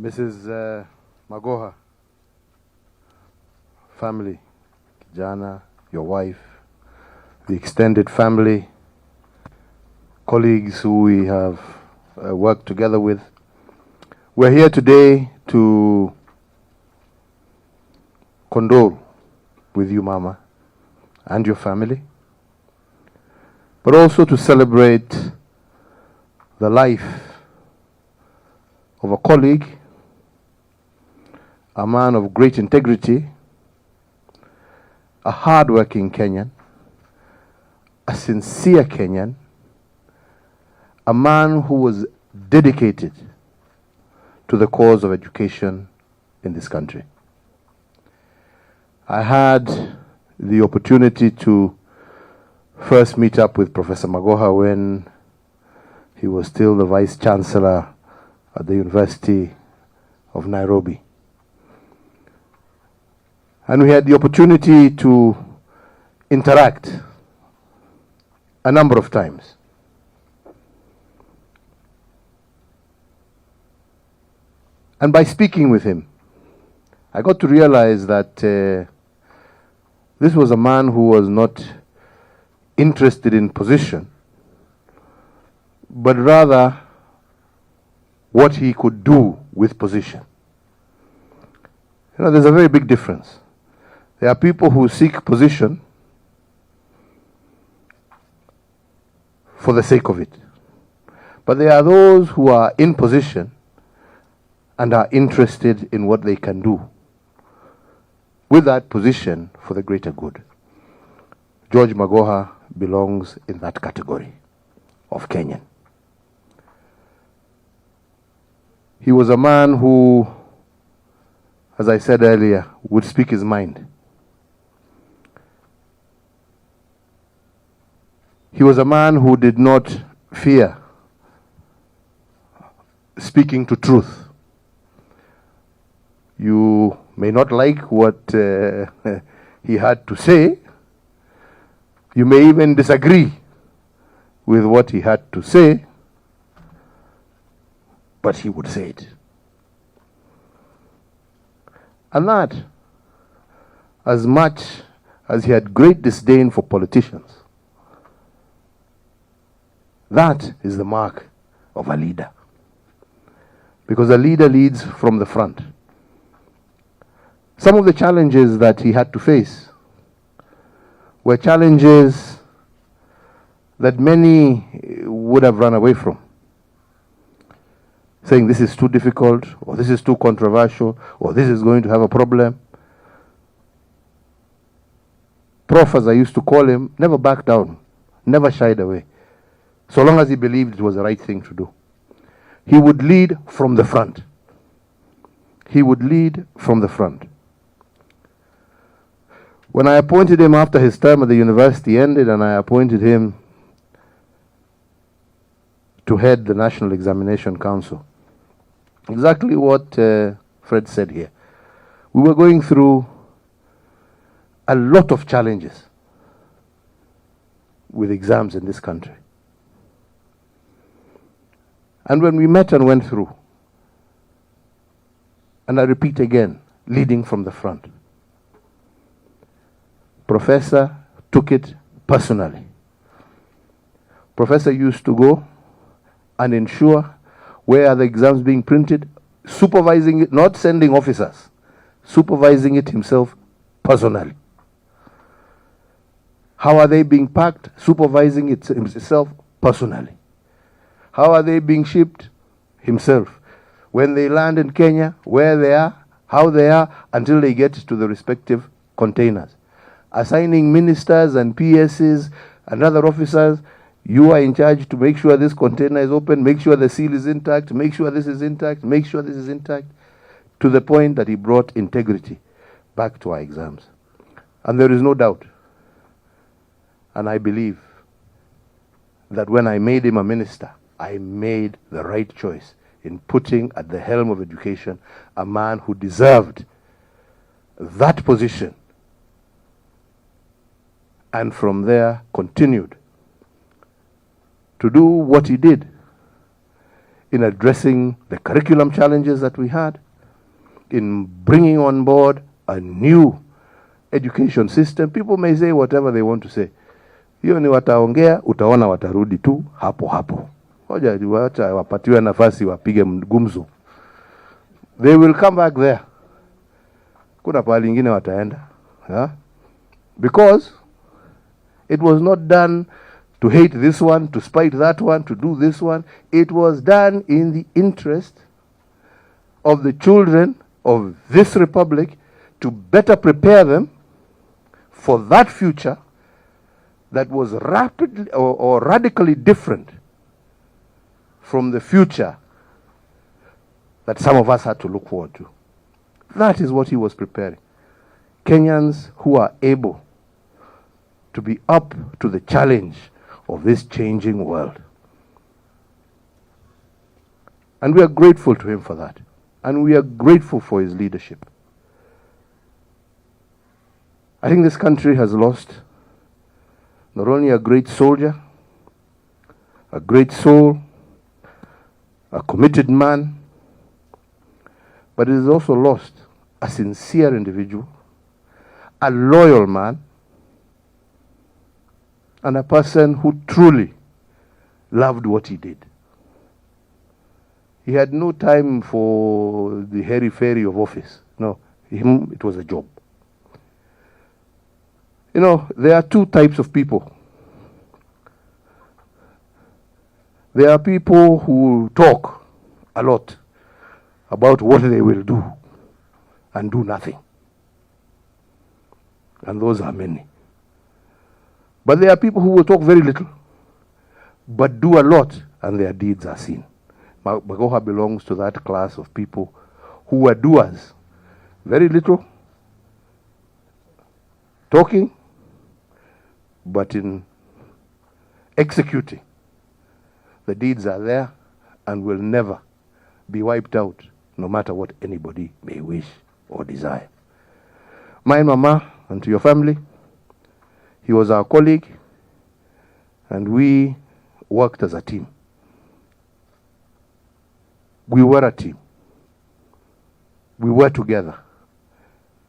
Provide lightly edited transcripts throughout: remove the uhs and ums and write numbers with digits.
Mrs. Magoha, family, Kijana, your wife, the extended family, colleagues who we have worked together with. We're here today to condole with you, Mama, and your family, but also to celebrate the life of a colleague, a man of great integrity, a hard-working Kenyan, a sincere Kenyan, a man who was dedicated to the cause of education in this country. I had the opportunity to first meet up with Professor Magoha when he was still the Vice Chancellor at the University of Nairobi. And we had the opportunity to interact a number of times. And by speaking with him, I got to realize that this was a man who was not interested in position, but rather what he could do with position. You know, there's a very big difference. There are people who seek position for the sake of it. But there are those who are in position and are interested in what they can do with that position for the greater good. George Magoha belongs in that category of Kenyan. He was a man who, as I said earlier, would speak his mind. He was a man who did not fear speaking to truth. You may not like what he had to say. You may even disagree with what he had to say, but he would say it. And that, as much as he had great disdain for politicians, that is the mark of a leader. Because a leader leads from the front. Some of the challenges that he had to face were challenges that many would have run away from, saying this is too difficult, or this is too controversial, or this is going to have a problem. Prof, as I used to call him, never backed down, never shied away, so long as he believed it was the right thing to do. He would lead from the front. He would lead from the front. When I appointed him after his term at the university ended, and I appointed him to head the National Examination Council, exactly what Fred said here. We were going through a lot of challenges with exams in this country. And when we met and went through, and I repeat again, leading from the front, Professor took it personally. Professor used to go and ensure where are the exams being printed, supervising it, not sending officers, supervising it himself personally. How are they being packed? Supervising it himself personally. How are they being shipped? Himself. When they land in Kenya, where they are, how they are, until they get to the respective containers. Assigning ministers and PSs and other officers, you are in charge to make sure this container is open, make sure the seal is intact, make sure this is intact, make sure this is intact, to the point that he brought integrity back to our exams. And there is no doubt, and I believe, that when I made him a minister, I made the right choice in putting at the helm of education a man who deserved that position, and from there continued to do what he did in addressing the curriculum challenges that we had, in bringing on board a new education system. People may say whatever they want to say. Hiyo ni wataongea, utaona watarudi tu hapo hapo. Hoja wacha wapatiwe nafasi wapige gumzo. They will come back there. Kuna pahali ingine wataenda. Yeah? Because it was not done to hate this one, to spite that one, to do this one. It was done in the interest of the children of this republic to better prepare them for that future that was rapidly or radically different from the future that some of us had to look forward to. That is what he was preparing. Kenyans who are able to be up to the challenge of this changing world. And we are grateful to him for that. And we are grateful for his leadership. I think this country has lost not only a great soldier, a great soul, a committed man, but it has also lost a sincere individual, a loyal man, and a person who truly loved what he did. He had no time for the hairy-fairy of office. No, him, it was a job. You know, there are two types of people. There are people who talk a lot about what they will do and do nothing. And those are many. But there are people who will talk very little, but do a lot, and their deeds are seen. Magoha belongs to that class of people who are doers. Very little, talking, but in executing. The deeds are there and will never be wiped out, no matter what anybody may wish or desire. My mama, and to your family, he was our colleague, and we worked as a team. We were a team. We were together.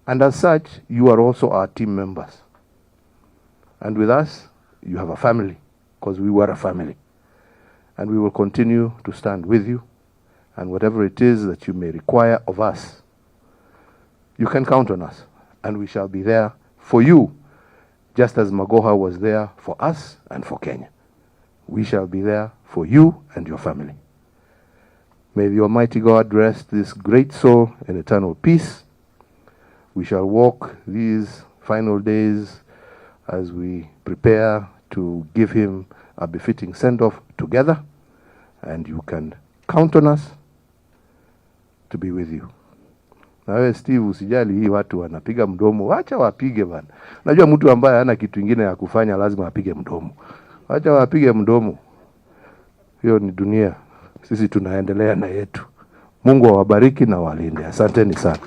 And as such, you are also our team members. And with us, you have a family, because we were a family. And we will continue to stand with you, and whatever it is that you may require of us, you can count on us, and we shall be there for you, just as Magoha was there for us and for Kenya. We shall be there for you and your family. May the Almighty God rest this great soul in eternal peace. We shall walk these final days as we prepare to give him a befitting send-off together, and you can count on us to be with you. Na wewe Steve, usijali hii watu wanapiga mdomo, wacha wapige bana. Najua mtu ambaye hana kitu kingine ya kufanya lazima apige mdomo. Wacha wapige mdomo. Hiyo ni dunia. Sisi tunaendelea na yetu. Mungu awabariki na walinde. Asanteni sana.